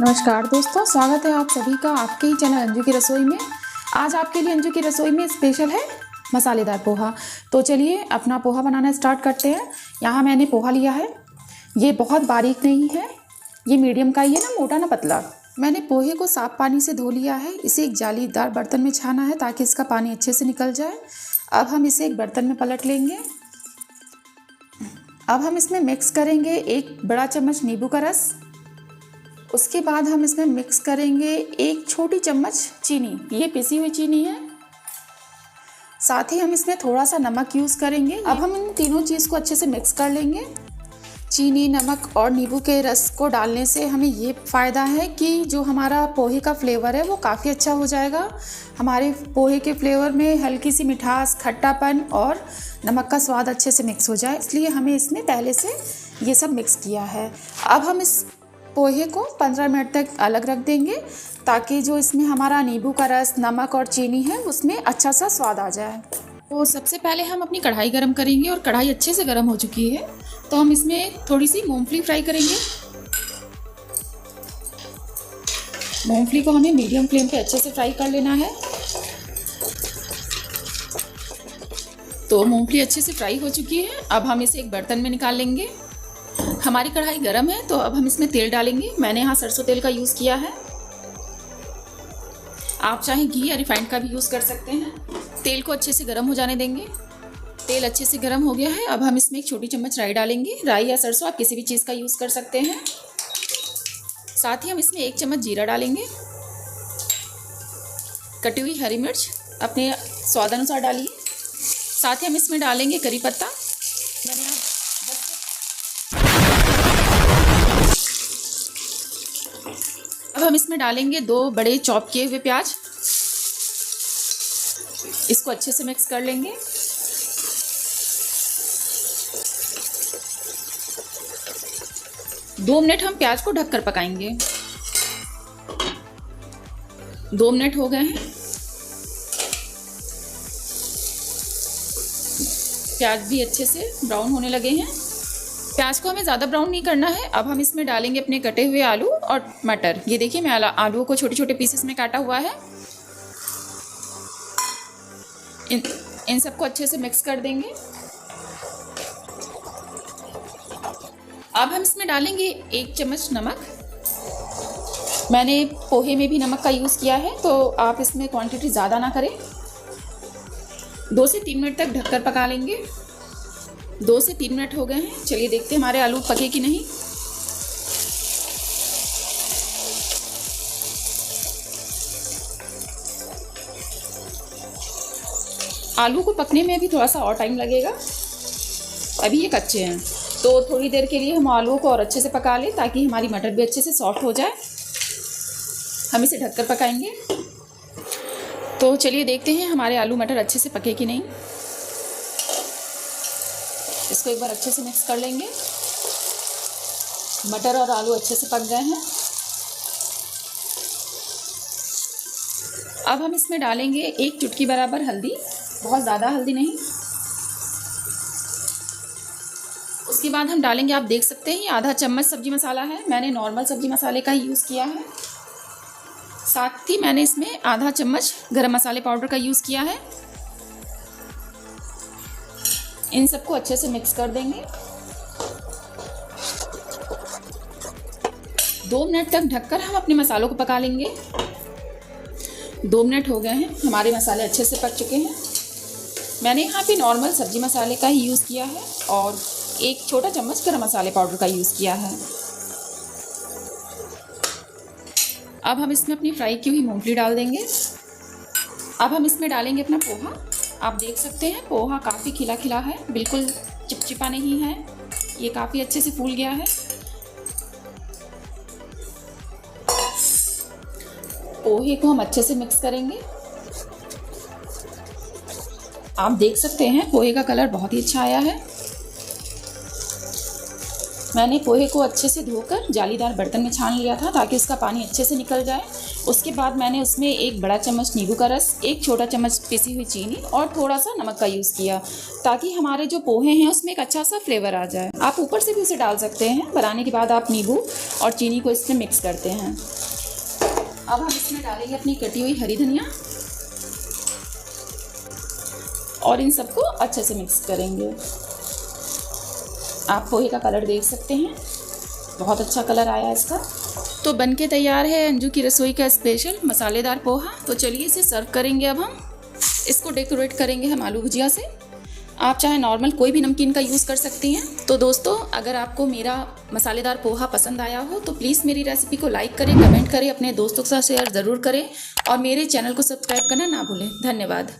नमस्कार दोस्तों, स्वागत है आप सभी का आपके ही चैनल अंजू की रसोई में। आज आपके लिए अंजू की रसोई में स्पेशल है मसालेदार पोहा। तो चलिए अपना पोहा बनाना स्टार्ट करते हैं। यहाँ मैंने पोहा लिया है, ये बहुत बारीक नहीं है, ये मीडियम का ही है, ना मोटा ना पतला। मैंने पोहे को साफ पानी से धो लिया है। इसे एक जालीदार बर्तन में छाना है ताकि इसका पानी अच्छे से निकल जाए। अब हम इसे एक बर्तन में पलट लेंगे। अब हम इसमें मिक्स करेंगे 1 बड़ा चम्मच नींबू का रस। उसके बाद हम इसमें मिक्स करेंगे 1 छोटी चम्मच चीनी, ये पिसी हुई चीनी है। साथ ही हम इसमें थोड़ा सा नमक यूज़ करेंगे। अब हम इन तीनों चीज़ को अच्छे से मिक्स कर लेंगे। चीनी, नमक और नींबू के रस को डालने से हमें ये फ़ायदा है कि जो हमारा पोहे का फ्लेवर है वो काफ़ी अच्छा हो जाएगा। हमारे पोहे के फ्लेवर में हल्की सी मिठास, खट्टापन और नमक का स्वाद अच्छे से मिक्स हो जाए, इसलिए हमें इसमें पहले से ये सब मिक्स किया है। अब हम इस पोहे को 15 मिनट तक अलग रख देंगे ताकि जो इसमें हमारा नींबू का रस, नमक और चीनी है उसमें अच्छा सा स्वाद आ जाए। तो सबसे पहले हम अपनी कढ़ाई गरम करेंगे और कढ़ाई अच्छे से गरम हो चुकी है तो हम इसमें थोड़ी सी मूंगफली फ्राई करेंगे। मूंगफली को हमें मीडियम फ्लेम पे अच्छे से फ्राई कर लेना है। तो मूंगफली अच्छे से फ्राई हो चुकी है। अब हम इसे एक बर्तन में निकाल लेंगे। हमारी कढ़ाई गरम है तो अब हम इसमें तेल डालेंगे। मैंने यहाँ सरसों तेल का यूज़ किया है, आप चाहे घी या रिफाइंड का भी यूज़ कर सकते हैं। तेल को अच्छे से गरम हो जाने देंगे। तेल अच्छे से गरम हो गया है। अब हम इसमें 1 छोटी चम्मच राई डालेंगे। राई या सरसों आप किसी भी चीज़ का यूज़ कर सकते हैं। साथ ही हम इसमें 1 चम्मच जीरा डालेंगे। कटी हुई हरी मिर्च अपने स्वाद अनुसार डालिए। साथ ही हम इसमें डालेंगे करी पत्ता। मैंने यहाँ अब हम इसमें डालेंगे 2 बड़े चॉप किए हुए प्याज। इसको अच्छे से मिक्स कर लेंगे। दो मिनट हम प्याज को ढककर पकाएंगे। 2 मिनट हो गए हैं। प्याज भी अच्छे से ब्राउन होने लगे हैं। प्याज को हमें ज़्यादा ब्राउन नहीं करना है। अब हम इसमें डालेंगे अपने कटे हुए आलू और मटर। ये देखिए मैं आलू को छोटे छोटे पीसेस में काटा हुआ है। इन सबको अच्छे से मिक्स कर देंगे। अब हम इसमें डालेंगे 1 चम्मच नमक। मैंने पोहे में भी नमक का यूज़ किया है तो आप इसमें क्वांटिटी ज़्यादा ना करें। 2 से 3 मिनट तक ढककर पका लेंगे। 2 से 3 मिनट हो गए हैं। चलिए देखते हैं हमारे आलू पके कि नहीं। आलू को पकने में भी थोड़ा सा और टाइम लगेगा, अभी ये कच्चे हैं। तो थोड़ी देर के लिए हम आलूओं को और अच्छे से पका लें ताकि हमारी मटर भी अच्छे से सॉफ्ट हो जाए। हम इसे ढककर पकाएंगे। तो चलिए देखते हैं हमारे आलू मटर अच्छे से पके कि नहीं। इसको एक बार अच्छे से मिक्स कर लेंगे। मटर और आलू अच्छे से पक गए हैं। अब हम इसमें डालेंगे 1 चुटकी बराबर हल्दी, बहुत ज़्यादा हल्दी नहीं। उसके बाद हम डालेंगे, आप देख सकते हैं ये आधा चम्मच सब्जी मसाला है। मैंने नॉर्मल सब्जी मसाले का ही यूज़ किया है। साथ ही मैंने इसमें आधा चम्मच गरम मसाले पाउडर का यूज़ किया है। इन सबको अच्छे से मिक्स कर देंगे। 2 मिनट तक ढककर हम अपने मसालों को पका लेंगे। 2 मिनट हो गए हैं, हमारे मसाले अच्छे से पक चुके हैं। मैंने यहाँ पे नॉर्मल सब्जी मसाले का ही यूज़ किया है और 1 छोटा चम्मच गरम मसाले पाउडर का यूज़ किया है। अब हम इसमें अपनी फ्राई की हुई मूंगफली डाल देंगे। अब हम इसमें डालेंगे अपना पोहा। आप देख सकते हैं पोहा काफ़ी खिला खिला है, बिल्कुल चिपचिपा नहीं है, ये काफ़ी अच्छे से फूल गया है। पोहे को हम अच्छे से मिक्स करेंगे। आप देख सकते हैं पोहे का कलर बहुत ही अच्छा आया है। मैंने पोहे को अच्छे से धोकर जालीदार बर्तन में छान लिया था ताकि उसका पानी अच्छे से निकल जाए। उसके बाद मैंने उसमें 1 बड़ा चम्मच नींबू का रस, 1 छोटा चम्मच पिसी हुई चीनी और थोड़ा सा नमक का यूज़ किया ताकि हमारे जो पोहे हैं उसमें एक अच्छा सा फ्लेवर आ जाए। आप ऊपर से भी उसे डाल सकते हैं। बनाने के बाद आप नींबू और चीनी को इसमें मिक्स करते हैं। अब हम इसमें डालेंगे अपनी कटी हुई हरी धनिया और इन सबको अच्छे से मिक्स करेंगे। आप पोहे का कलर देख सकते हैं, बहुत अच्छा कलर आया है इसका। तो बनके तैयार है अंजू की रसोई का स्पेशल मसालेदार पोहा। तो चलिए इसे सर्व करेंगे। अब हम इसको डेकोरेट करेंगे हम आलू भुजिया से। आप चाहे नॉर्मल कोई भी नमकीन का यूज़ कर सकती हैं। तो दोस्तों, अगर आपको मेरा मसालेदार पोहा पसंद आया हो तो प्लीज़ मेरी रेसिपी को लाइक करें, कमेंट करें, अपने दोस्तों के साथ शेयर ज़रूर करें और मेरे चैनल को सब्सक्राइब करना ना भूलें। धन्यवाद।